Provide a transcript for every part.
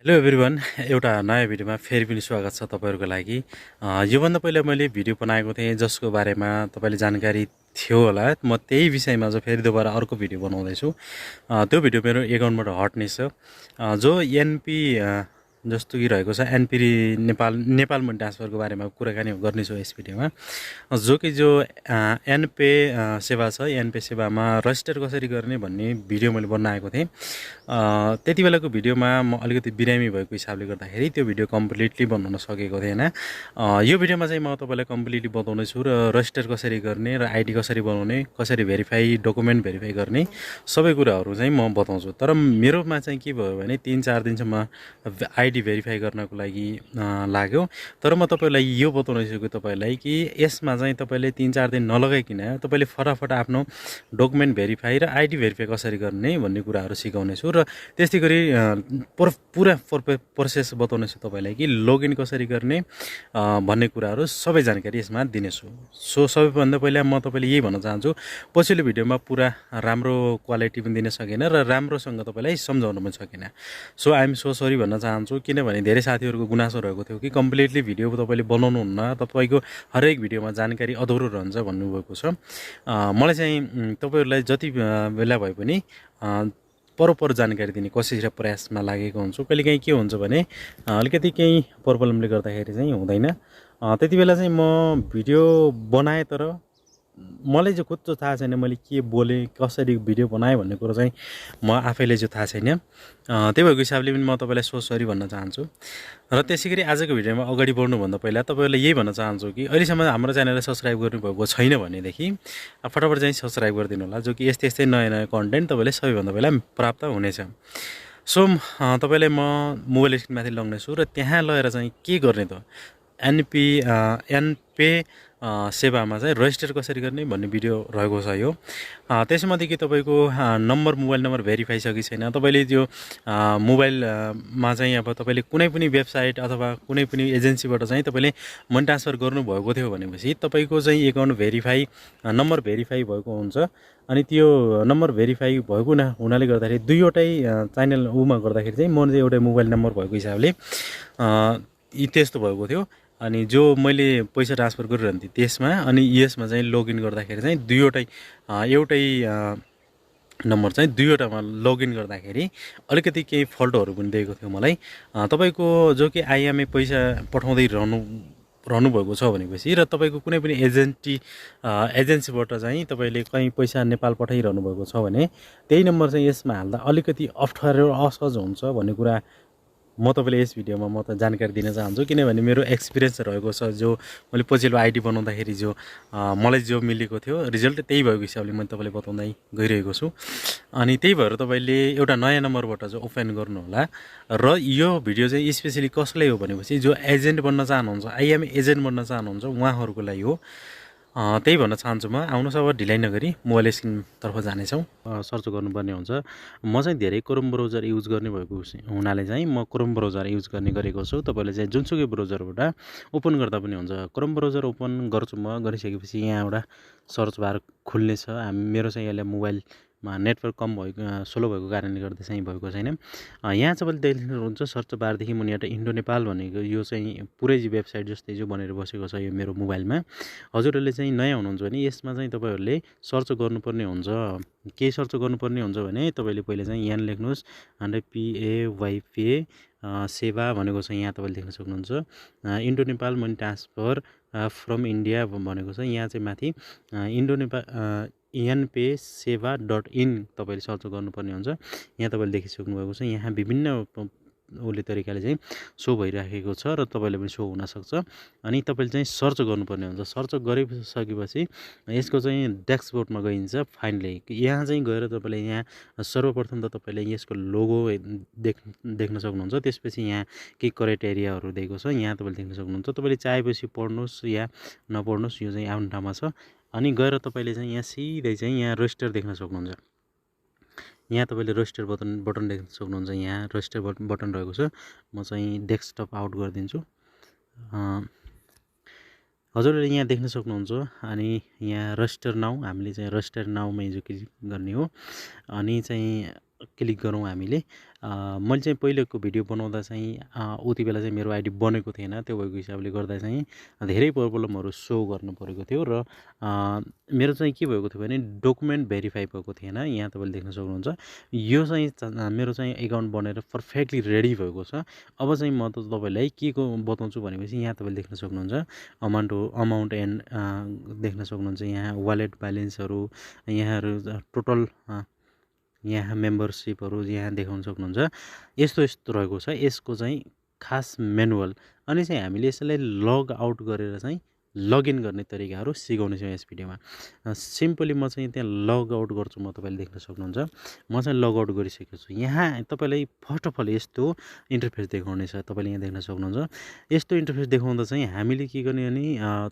Hello everyone एउटा नयाँ भिडियोमा फेरि पनि स्वागत छ तपाईँहरूको लागि। योभन्दा पहिला मैले भिडियो बनाएको थिएँ जसको बारेमा तपाईँले जानकारी थियो होला। म त्यही विषयमा चाहिँ फेरि दोबारा अर्को भिडियो बनाउँदैछु। त्यो भिडियो मेरो एकाउन्टबाट हट्ने छ। जो एनपी जस्तो कि रहेको छ एनपी नेपाल मनी ट्रान्सफरको बारेमा कुराकानी गर्नेछु यस भिडियोमा। जो कि एनपे सेवा छ, एनपे सेवामा रजिस्टर कसरी गर्ने भन्ने भिडियो मैले बनाएको थिएँ। त्यति बेलाको भिडियोमा म अलिकति बिरामी भएको हिसाबले गर्दाखेरि त्यो भिडियो कम्प्लिटली बनाउन सकेको थिएन। यो भिडियोमा चाहिँ म तपाईँलाई कम्प्लिटली बताउनेछु र रजिस्टर कसरी गर्ने र आइडी कसरी बनाउने, कसरी भेरिफाई डकुमेन्ट भेरिफाई गर्ने सबै कुराहरू चाहिँ म बताउँछु। तर मेरोमा चाहिँ के भयो भने 3-4 दिनसम्म आइडी भेरिफाई गर्नको लागि लाग्यो। तर म तपाईँलाई यो बताउनेछु कि तपाईँलाई कि यसमा चाहिँ तपाईँले 3-4 दिन नलगाइकन तपाईँले फटाफट आफ्नो डकुमेन्ट भेरिफाई र आइडी भेरिफाई कसरी गर्ने भन्ने कुराहरू सिकाउनेछु र त्यस्तै गरी पुरा प्रोसेस बताउनेछु तपाईँलाई कि लगइन कसरी गर्ने भन्ने कुराहरू सबै जानकारी यसमा दिनेछु। सो सबैभन्दा पहिला म तपाईँले यही भन्न चाहन्छु, पछिल्लो भिडियोमा पुरा राम्रो क्वालिटी पनि दिन सकेन र राम्रोसँग तपाईँलाई सम्झाउन पनि सकेन। So I am so sorry भन्न चाहन्छु, किनभने धेरै साथीहरूको गुनासो रहेको थियो कि कम्प्लिटली भिडियो तपाईँले बनाउनुहुन्न, तपाईँको हरेक भिडियोमा जानकारी अधुरो रहन्छ भन्नुभएको छ। मलाई चाहिँ तपाईँहरूलाई जति बेला भए पनि पर जानकारी दिने कोसिस र प्रयासमा लागेको हुन्छु। कहिलेकाहीँ के हुन्छ भने अलिकति केही प्रब्लमले गर्दाखेरि चाहिँ हुँदैन। त्यति बेला चाहिँ म भिडियो बनाएँ, तर मलाई जो खुद चाहिँ थाहा छैन मैले के बोलेँ, कसरी भिडियो बनाएँ भन्ने कुरो चाहिँ म आफैले चाहिँ थाहा छैन। त्यही भएको हिसाबले पनि म तपाईँलाई सो सरी भन्न चाहन्छु। र त्यसै गरी आजको भिडियोमा अगाडि बढ्नुभन्दा पहिला तपाईँहरूलाई यही भन्न चाहन्छु कि अहिलेसम्म हाम्रो च्यानललाई सब्सक्राइब गर्नुभएको छैन भनेदेखि फटाफट चाहिँ सब्सक्राइब गरिदिनु होला, जो कि यस्तै नयाँ नयाँ कन्टेन्ट तपाईँले सबैभन्दा पहिला प्राप्त हुनेछ। सो तपाईँलाई म मोबाइल स्क्रिनमाथि लग्नेछु र त्यहाँ लगेर चाहिँ के गर्ने त एनपे सेवामा चाहिँ रजिस्टर कसरी गर्ने भन्ने भिडियो रहेको छ यो। त्यसमध्ये कि तपाईँको मोबाइल नम्बर भेरिफाई छ कि छैन, तपाईँले त्यो मोबाइलमा चाहिँ अब तपाईँले कुनै पनि वेबसाइट अथवा कुनै पनि एजेन्सीबाट चाहिँ तपाईँले मनी ट्रान्सफर गर्नुभएको थियो भनेपछि तपाईँको चाहिँ एकाउन्ट भेरिफाई नम्बर भेरिफाई भएको हुन्छ। अनि त्यो नम्बर भेरिफाई भएको हुनाले गर्दाखेरि दुईवटै च्यानल गर्दाखेरि चाहिँ म चाहिँ एउटा मोबाइल नम्बर भएको हिसाबले त्यस्तो भएको थियो। अनि जो मैले पैसा ट्रान्सफर गरिरहन्थेँ त्यसमा अनि यसमा चाहिँ लगइन गर्दाखेरि चाहिँ दुईवटै एउटै नम्बर चाहिँ दुईवटामा लगइन गर्दाखेरि अलिकति केही फल्टहरू पनि दिएको थियो मलाई। तपाईँको जो कि आइएमए पैसा पठाउँदै रहनुभएको छ भनेपछि र तपाईँको कुनै पनि एजेन्सीबाट चाहिँ तपाईँले कहीँ पैसा नेपाल पठाइरहनु भएको छ भने त्यही नम्बर चाहिँ यसमा हाल्दा अलिकति अप्ठ्यारो असहज हुन्छ भन्ने कुरा म तपाईँले यस भिडियोमा म त जानकारी दिन चाहन्छु। किनभने मेरो एक्सपिरियन्स रहेको छ, जो मैले पछिल्लो आइडी बनाउँदाखेरि जो मलाई जो मिलेको थियो रिजल्ट त्यही भएको हिसाबले मैले तपाईँलाई बताउँदै गइरहेको छु। अनि त्यही भएर तपाईँले एउटा नयाँ नम्बरबाट चाहिँ ओपन गर्नुहोला। र यो भिडियो चाहिँ स्पेसली कसलाई हो भनेपछि जो एजेन्ट बन्न चाहनुहुन्छ, आइएमए एजेन्ट बन्न चाहनुहुन्छ उहाँहरूको लागि हो। त्यही भन्न चाहन्छु म। आउनुहोस् अब ढिलाइ नगरी मोबाइल स्क्रिनतर्फ जानेछौँ। सर्च गर्नुपर्ने हुन्छ। म चाहिँ धेरै क्रोम ब्राउजर युज गर्ने भएको हुनाले चाहिँ म क्रोम ब्राउजर युज गर्ने गरेको छु। तपाईँले चाहिँ जुनसुकै ब्राउजरबाट ओपन गर्दा पनि हुन्छ। क्रोम ब्राउजर ओपन गर्छु म, गरिसकेपछि यहाँ एउटा सर्च बार खुल्ने छ। मेरो चाहिँ यसले मोबाइलमा नेटवर्क कम भएको स्लो भएको कारणले गर्दा चाहिँ भएको छैन। यहाँ तपाईँले देख्नुहुन्छ सर्च बारदेखि मुनि एउटा इन्डो नेपाल भनेको यो चाहिँ पुरै वेबसाइट जस्तै जो बनेर बसेको छ यो मेरो मोबाइलमा। हजुरहरूले चाहिँ नयाँ हुनुहुन्छ भने यसमा चाहिँ तपाईँहरूले सर्च गर्नुपर्ने हुन्छ। के सर्च गर्नुपर्ने हुन्छ भने तपाईँले पहिले चाहिँ यहाँ लेख्नुहोस् NPAYPA सेवा भनेको छ, यहाँ तपाईँले देख्न सक्नुहुन्छ। Indo Nepal money transfer from India भनेको छ। यहाँ चाहिँ माथि npaysewa.in तपाईँले सर्च गर्नुपर्ने हुन्छ। यहाँ तपाईँले देखिसक्नुभएको छ। यहाँ विभिन्न तरिकाले चाहिँ सो भइराखेको छ र तपाईँले पनि सो हुनसक्छ। अनि तपाईँले चाहिँ सर्च गर्नुपर्ने हुन्छ। सर्च गरिसकेपछि यसको चाहिँ ड्यासबोर्डमा गइन्छ। फाइनली यहाँ चाहिँ गएर तपाईँले यहाँ सर्वप्रथम त तपाईँले यसको लोगो देख्न सक्नुहुन्छ। त्यसपछि यहाँ केही क्राइटेरियाहरू दिएको छ, यहाँ तपाईँले देख्न सक्नुहुन्छ। तपाईँले चाहेपछि पढ्नुहोस् या नपढ्नुहोस्, यो चाहिँ आफ्नो ठाउँमा छ। अनि गएर तपाईँले चाहिँ यहाँ सिधै चाहिँ यहाँ रजिस्टर देख्न सक्नुहुन्छ। यहाँ तपाईँले रजिस्टर बटन देख्न सक्नुहुन्छ। यहाँ रजिस्टर बटन रहेको छ। म चाहिँ डेस्कटप आउट गरिदिन्छु। हजुरले यहाँ देख्न सक्नुहुन्छ। अनि यहाँ रजिस्टर नाउ, हामीले चाहिँ रजिस्टर नाउमा हिजो क्लिक गर्ने हो। अनि चाहिँ क्लिक गरौँ हामीले। मैले चाहिँ पहिलेको भिडियो बनाउँदा चाहिँ उति बेला चाहिँ मेरो आइडी बनेको थिएन, त्यो भएको हिसाबले गर्दा चाहिँ धेरै प्रब्लमहरू सो गर्नु परेको थियो र मेरो चाहिँ के भएको थियो भने डकुमेन्ट भेरिफाई भएको थिएन। यहाँ तपाईँले देख्न सक्नुहुन्छ यो चाहिँ मेरो चाहिँ एकाउन्ट बनेर पर्फेक्टली रेडी भएको छ। अब चाहिँ म त तपाईँलाई के को बताउँछु भनेपछि यहाँ तपाईँले देख्न सक्नुहुन्छ अमाउन्ट एन्ड देख्न सक्नुहुन्छ यहाँ वालेट ब्यालेन्सहरू, यहाँहरू टोटल यहाँ मेम्बरसिपहरू यहाँ देखाउन सक्नुहुन्छ। यस्तो यस्तो रहेको छ यसको चाहिँ खास म्यानुअल। अनि चाहिँ हामीले यसलाई लग आउट गरेर चाहिँ लगइन गर्ने तरिकाहरू सिकाउनेछौँ यस भिडियोमा। सिम्पली म चाहिँ त्यहाँ लग आउट गर्छु, म तपाईँले देख्न सक्नुहुन्छ म चाहिँ लग आउट गरिसकेको छु। यहाँ तपाईँलाई फर्स्ट अफ अल यस्तो इन्टरफेस देखाउनेछ, तपाईँले यहाँ देख्न सक्नुहुन्छ। यस्तो इन्टरफेस देखाउँदा चाहिँ हामीले के गर्ने भने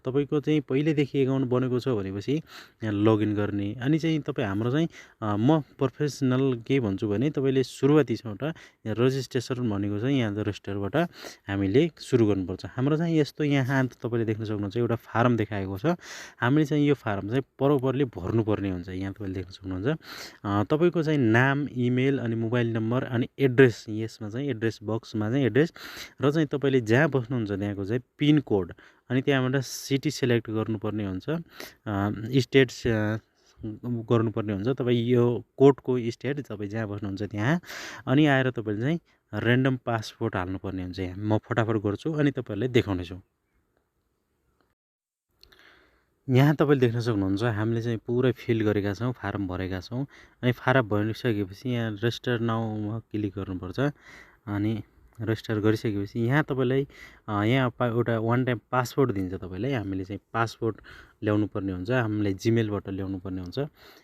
तपाईँको चाहिँ पहिल्यैदेखि एकाउन्ट बनेको छ भनेपछि यहाँ लगइन गर्ने। अनि चाहिँ तपाईँ हाम्रो चाहिँ म प्रोफेसनल के भन्छु भने तपाईँले सुरुवाती छ एउटा रजिस्ट्रेसन भनेको चाहिँ यहाँ रजिस्टरबाट हामीले सुरु गर्नुपर्छ। हाम्रो चाहिँ यस्तो यहाँ तपाईँले देख्न सक्नुहुन्छ एउटा फारम देखाएको छ। हामीले चाहिँ यो फारम चाहिँ बराबरले भर्नुपर्ने हुन्छ। यहाँ तपाईँले देख्न सक्नुहुन्छ तपाईँको चाहिँ नाम, इमेल अनि मोबाइल नम्बर अनि एड्रेस, यसमा चाहिँ एड्रेस बक्समा चाहिँ एड्रेस र चाहिँ तपाईँले जहाँ बस्नुहुन्छ त्यहाँको चाहिँ पिन कोड अनि त्यहाँबाट सिटी सेलेक्ट गर्नुपर्ने हुन्छ, स्टेट गर्नुपर्ने हुन्छ। तपाईँ यो कोडको स्टेट तपाईँ जहाँ बस्नुहुन्छ त्यहाँ अनि आएर तपाईँले चाहिँ ऱ्यान्डम पासवर्ड हाल्नुपर्ने हुन्छ। यहाँ म फटाफट गर्छु अनि तपाईँहरूलाई देखाउनेछु। यहाँ तपाईँले देख्न सक्नुहुन्छ हामीले चाहिँ पुरै फिल गरेका छौँ, फारम भरेका छौँ। अनि फारम भरिसकेपछि यहाँ रजिस्टर नाउमा क्लिक गर्नुपर्छ। अनि रजिस्टर गरिसकेपछि यहाँ तपाईँलाई यहाँ एउटा वान टाइम पासवर्ड दिन्छ तपाईँलाई। हामीले चाहिँ पासवर्ड ल्याउनु पर्ने हुन्छ, हामीले जिमेलबाट ल्याउनु पर्ने हुन्छ।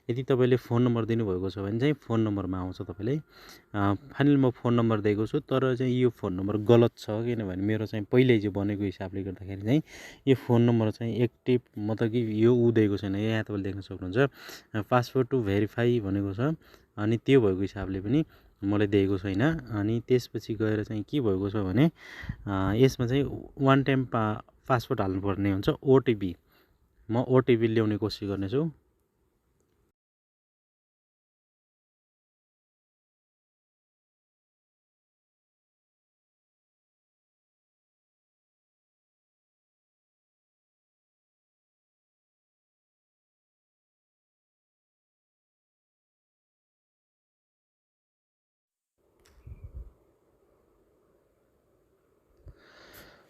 यदि तपाईँले फोन नम्बर दिनुभएको छ भने चाहिँ फोन नम्बरमा आउँछ तपाईँलाई। फाइनल म फोन नम्बर दिएको छु, तर चाहिँ यो फोन नम्बर गलत छ, किनभने मेरो चाहिँ पहिल्यै जो बनेको हिसाबले गर्दाखेरि चाहिँ यो फोन नम्बर चाहिँ एक्टिभ मतलब कि यो दिएको छैन। यहाँ तपाईँले देख्न सक्नुहुन्छ पासवर्ड टु भेरिफाई भनेको छ, अनि त्यो भएको हिसाबले पनि मलाई दिएको छैन। अनि त्यसपछि गएर चाहिँ के भएको छ भने यसमा चाहिँ वान टाइम पासवर्ड हाल्नुपर्ने हुन्छ, ओटिपी। म ओटिपी ल्याउने कोसिस गर्नेछु।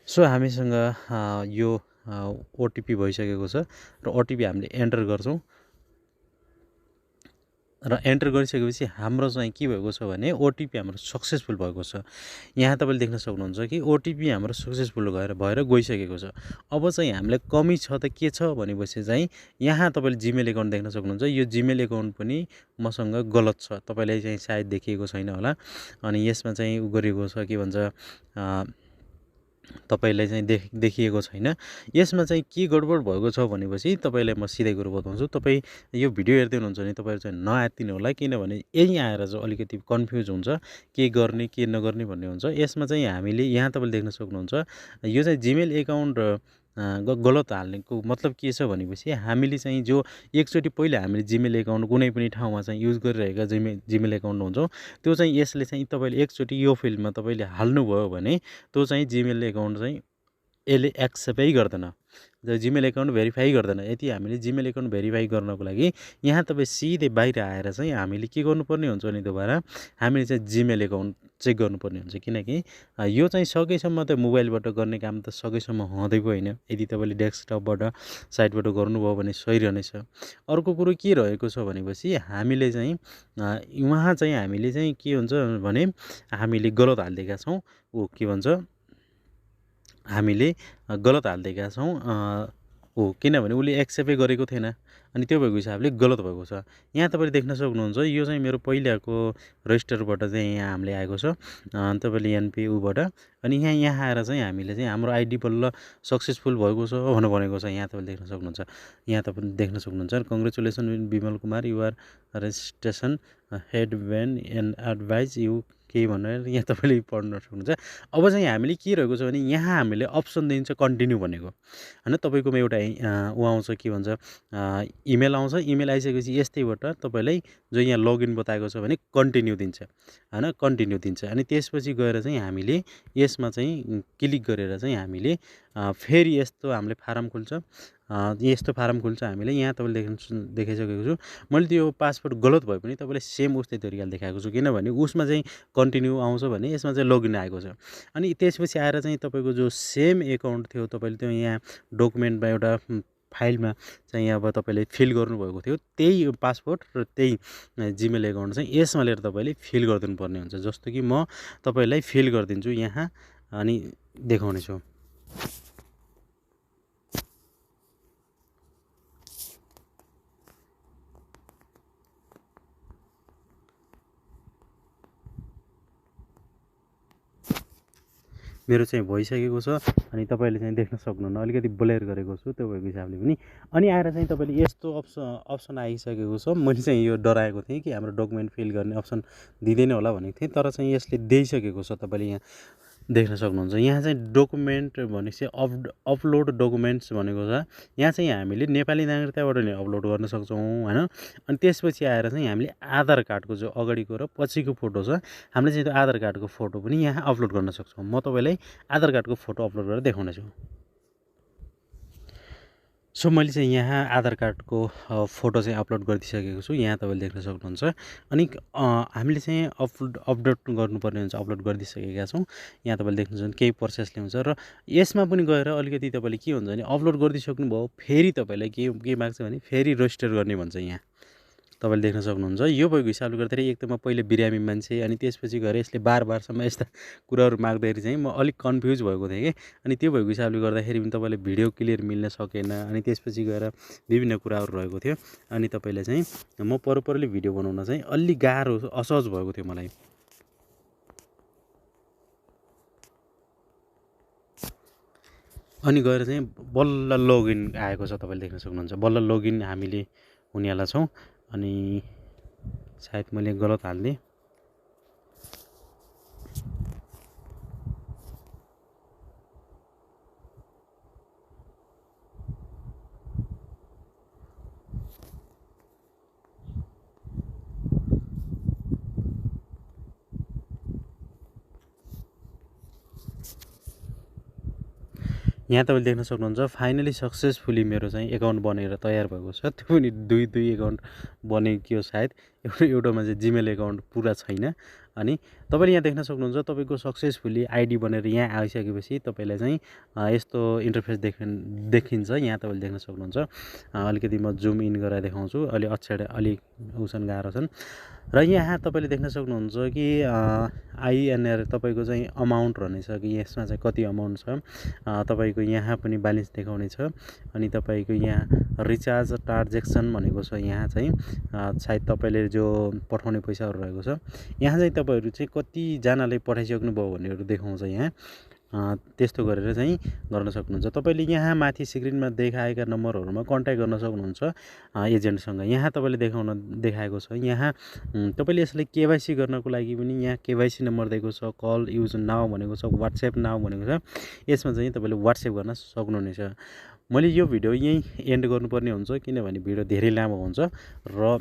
सो हामीसँग यो ओटिपी भइसकेको छ र ओटिपी हामीले एन्टर गर्छौँ। र एन्टर गरिसकेपछि हाम्रो चाहिँ के भएको छ भने ओटिपी हाम्रो सक्सेसफुल भएको छ। यहाँ तपाईँले देख्न सक्नुहुन्छ कि ओटिपी हाम्रो सक्सेसफुल भएर गइसकेको छ। अब चाहिँ हामीलाई कमी छ त के छ भनेपछि चाहिँ यहाँ तपाईँले जिमेल एकाउन्ट देख्न सक्नुहुन्छ। यो जिमेल एकाउन्ट पनि मसँग गलत छ, तपाईँलाई चाहिँ सायद देखिएको छैन होला। अनि यसमा चाहिँ उ गरेको छ के भन्छ तपाईँलाई चाहिँ देखिएको छैन। यसमा चाहिँ के गडबड भएको छ भनेपछि तपाईँलाई म सिधै कुरो बताउँछु। तपाईँ यो भिडियो हेर्दै हुनुहुन्छ भने तपाईँहरू चाहिँ नआत्तिनु होला, किनभने यहीँ आएर चाहिँ अलिकति कन्फ्युज हुन्छ के गर्ने के नगर्ने भन्ने हुन्छ। यसमा चाहिँ हामीले यहाँ तपाईँले देख्न सक्नुहुन्छ यो चाहिँ जिमेल एकाउन्ट गलत हाल्नेको मतलब के छ भनेपछि हामीले चाहिँ जो एकचोटि पहिला हामीले जिमेल एकाउन्ट कुनै पनि ठाउँमा चाहिँ युज गरिरहेका जिमेल एकाउन्ट हुन्छौँ, त्यो चाहिँ यसले चाहिँ तपाईँले एकचोटि यो फिल्डमा तपाईँले हाल्नुभयो भने त्यो चाहिँ जिमेल एकाउन्ट चाहिँ यसले एक्सेप्टै गर्दैन, जिमेल एकाउन्ट भेरिफाई गर्दैन। यदि हामीले जिमेल एकाउन्ट भेरिफाई गर्नको लागि यहाँ तपाईँ सिधै बाहिर आएर चाहिँ हामीले के गर्नुपर्ने हुन्छ भने दोबारा हामीले चाहिँ जिमेल एकाउन्ट चेक गर्नुपर्ने हुन्छ, किनकि यो चाहिँ सकेसम्म त मोबाइलबाट गर्ने काम त सकेसम्म हुँदै पो होइन। यदि तपाईँले डेस्कटपबाट साइटबाट गर्नुभयो भने सही रहनेछ। अर्को कुरो के रहेको छ भनेपछि हामीले चाहिँ उहाँ चाहिँ हामीले चाहिँ के हुन्छ भने हामीले गलत हालिदिएका छौँ, के भन्छ हामीले गलत हालिदिएका छौँ किनभने उसले एक्सेप्टै गरेको थिएन। अनि त्यो भएको हिसाबले गलत भएको छ। यहाँ तपाईँले देख्न सक्नुहुन्छ यो चाहिँ मेरो पहिलाको रजिस्टरबाट चाहिँ यहाँ हामीले आएको छ, तपाईँले एनपियूबाट। अनि यहाँ आएर चाहिँ हामीले चाहिँ हाम्रो आइडी बल्ल सक्सेसफुल भएको छ भनेको छ। यहाँ तपाईँले देख्न सक्नुहुन्छ, यहाँ तपाईँले देख्न सक्नुहुन्छ congratulation Bimal Kumar, you're registration head when and advise you केही भनेर यहाँ तपाईँले पढ्न सक्नुहुन्छ। अब चाहिँ हामीले के रहेको छ भने यहाँ हामीले अप्सन दिन्छ कन्टिन्यू भनेको होइन। तपाईँकोमा एउटा ऊ आउँछ के भन्छ इमेल आउँछ। इमेल आइसकेपछि यस्तैबाट तपाईँलाई जो यहाँ लगइन बताएको छ भने कन्टिन्यू दिन्छ होइन, कन्टिन्यू दिन्छ। अनि त्यसपछि गएर चाहिँ हामीले यसमा चाहिँ क्लिक गरेर चाहिँ हामीले फेरि यस्तो हामीले फारम खुल्छ। यस्तो फारम खुल्छ हामीले। यहाँ तपाईँले देखाइसकेको छु मैले त्यो पासवर्ड गलत भए पनि तपाईँले सेम उस्तै तरिकाले देखाएको छु, किनभने उसमा चाहिँ कन्टिन्यू आउँछ भने यसमा चाहिँ लगइन आएको छ। अनि त्यसपछि आएर चाहिँ तपाईँको जो सेम एकाउन्ट थियो तपाईँले त्यो यहाँ डकुमेन्टमा एउटा फाइलमा चाहिँ अब तपाईँले फिल गर्नुभएको थियो त्यही पासवर्ड र त्यही जिमेल एकाउन्ट चाहिँ यसमा लिएर तपाईँले फिल गरिदिनु पर्ने हुन्छ। जस्तो कि म तपाईँलाई फिल गरिदिन्छु यहाँ अनि देखाउने छु। मेरो चाहिँ भइसकेको छ अनि तपाईँले चाहिँ देख्न सक्नुहुन्न, अलिकति ब्लर गरेको छु त्यो भएको हिसाबले पनि। अनि आएर चाहिँ तपाईँले यस्तो अप्सन आइसकेको छ। मैले चाहिँ यो डराएको थिएँ कि हाम्रो डकुमेन्ट फिल गर्ने अप्सन दिँदैन होला भनेको थिएँ, तर चाहिँ यसले दिइसकेको छ। तपाईँले यहाँ देख्न सक्नुहुन्छ यहाँ चाहिँ डकुमेन्ट भनेपछि अपलोड डकुमेन्ट्स भनेको छ। यहाँ चाहिँ हामीले नेपाली नागरिकताबाट नि अपलोड गर्न सक्छौँ होइन। अनि त्यसपछि आएर चाहिँ हामीले आधार कार्डको जो अगाडिको र पछिको फोटो छ हामीले चाहिँ त्यो आधार कार्डको फोटो पनि यहाँ अपलोड गर्न सक्छौँ। म तपाईँलाई आधार कार्डको फोटो अपलोड गरेर देखाउने छु। सो मैले चाहिँ यहाँ आधार कार्डको फोटो चाहिँ अपलोड गरिदिइसकेको छु। यहाँ तपाईँले देख्न सक्नुहुन्छ। अनि हामीले चाहिँ अपलोड गर्नुपर्ने हुन्छ, अपलोड गरिदिइसकेका छौँ। यहाँ तपाईँले देख्नुहुन्छ केही प्रोसेसले हुन्छ र यसमा पनि गएर अलिकति तपाईँले के हुन्छ भने अपलोड गरिदिइसक्नुभयो फेरि तपाईँलाई के माग्छ भने फेरि रजिस्टर गर्ने भन्छ। यहाँ तपाईँले देख्न सक्नुहुन्छ। यो भएको हिसाबले गर्दाखेरि एक त म पहिले बिरामी मान्छे अनि त्यसपछि गएर यसले बारसम्म यस्ता कुराहरू माग्दाखेरि चाहिँ म अलिक कन्फ्युज भएको थिएँ कि। अनि त्यो भएको हिसाबले गर्दाखेरि पनि तपाईँले भिडियो क्लियर मिल्न सकेन। अनि त्यसपछि गएर विभिन्न कुराहरू रहेको थियो अनि तपाईँलाई चाहिँ म परले भिडियो बनाउन चाहिँ अलि गाह्रो असहज भएको थियो मलाई। अनि गएर चाहिँ बल्ल लगइन आएको छ, तपाईँले देख्न सक्नुहुन्छ। बल्ल लगइन हामीले हुनेवाला छौँ। अनि सायद मैले गलत हालिदिएँ। यहाँ तपाईँले देख्न सक्नुहुन्छ फाइनली सक्सेसफुली मेरो चाहिँ एकाउन्ट बनेर तयार भएको छ। त्यो पनि दुई एकाउन्ट बनेको सायद। एउटामा चाहिँ जिमेल एकाउन्ट पुरा छैन। अनि तपाईँले यहाँ देख्न सक्नुहुन्छ तपाईँको सक्सेसफुल्ली आइडी बनेर यहाँ आइसकेपछि तपाईँलाई चाहिँ यस्तो इन्टरफेस देखिन्छ। यहाँ तपाईँले देख्न सक्नुहुन्छ। अलिकति म जुम इन गरेर देखाउँछु। अलि अक्षर अलिक उसन गाह्रो छन्। र यहाँ तपाईँले देख्न सक्नुहुन्छ कि आइएनआर तपाईँको चाहिँ अमाउन्ट रहनेछ कि यसमा चाहिँ कति अमाउन्ट छ तपाईँको यहाँ पनि ब्यालेन्स देखाउने छ। अनि तपाईँको यहाँ रिचार्ज ट्रान्जेक्सन भनेको छ। यहाँ चाहिँ सायद तपाईँले जो पठाउने पैसाहरू रहेको छ यहाँ चाहिँ तपाईँहरू चाहिँ कतिजनाले पठाइसक्नुभयो भन्नेहरू देखाउँछ। यहाँ त्यस्तो गरेर चाहिँ गर्न सक्नुहुन्छ। तपाईँले यहाँ माथि स्क्रिनमा देखाएका नम्बरहरूमा कन्ट्याक्ट गर्न सक्नुहुन्छ एजेन्टसँग। यहाँ तपाईँले देखाएको छ। यहाँ तपाईँले यसलाई केवाइसी गर्नको लागि पनि यहाँ केवाइसी नम्बर दिएको छ। कल युज नाउ भनेको छ, वाट्सएप नाउ भनेको छ। यसमा चाहिँ तपाईँले वाट्सएप गर्न सक्नुहुनेछ। मैले यो भिडियो यहीँ एन्ड गर्नुपर्ने हुन्छ किनभने भिडियो धेरै लामो हुन्छ र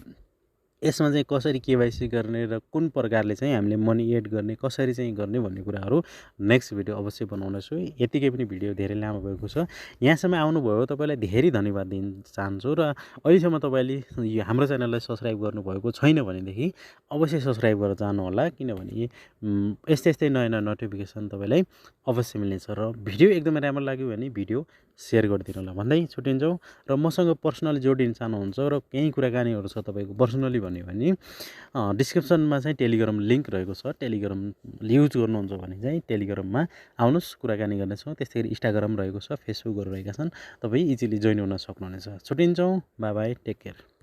यसमा चाहिँ कसरी केवाइसी गर्ने र कुन प्रकारले चाहिँ हामीले मनी एड गर्ने कसरी चाहिँ गर्ने भन्ने कुराहरू नेक्स्ट भिडियो अवश्य बनाउनेछु। यतिकै पनि भिडियो धेरै लामो भएको छ। यहाँसम्म आउनुभयो तपाईँलाई धेरै धन्यवाद दिन चाहन्छु। र अहिलेसम्म तपाईँले यो हाम्रो च्यानललाई सब्सक्राइब गर्नुभएको छैन भनेदेखि अवश्य सब्सक्राइब गरेर जानुहोला, किनभने यस्तै नयाँ नयाँ नोटिफिकेसन तपाईँलाई अवश्य मिल्नेछ। र भिडियो एकदमै राम्रो लाग्यो भने भिडियो सेयर गरिदिनु होला भन्दै छुट्टिन्छौँ। र मसँग पर्सनली जोडिन चाहनुहुन्छ र केही कुराकानीहरू छ तपाईँको पर्सनली भन्यो भने डिस्क्रिप्सनमा चाहिँ टेलिग्राम लिङ्क रहेको छ। टेलिग्राम युज गर्नुहुन्छ भने चाहिँ टेलिग्राममा आउनुहोस्, कुराकानी गर्नेछौँ। त्यस्तै गरी इन्स्टाग्राम रहेको छ, फेसबुकहरू रहेका छन्, तपाईँ इजिली जोइन हुन सक्नुहुनेछ। छुट्टिन्छौँ। Bye bye, take care.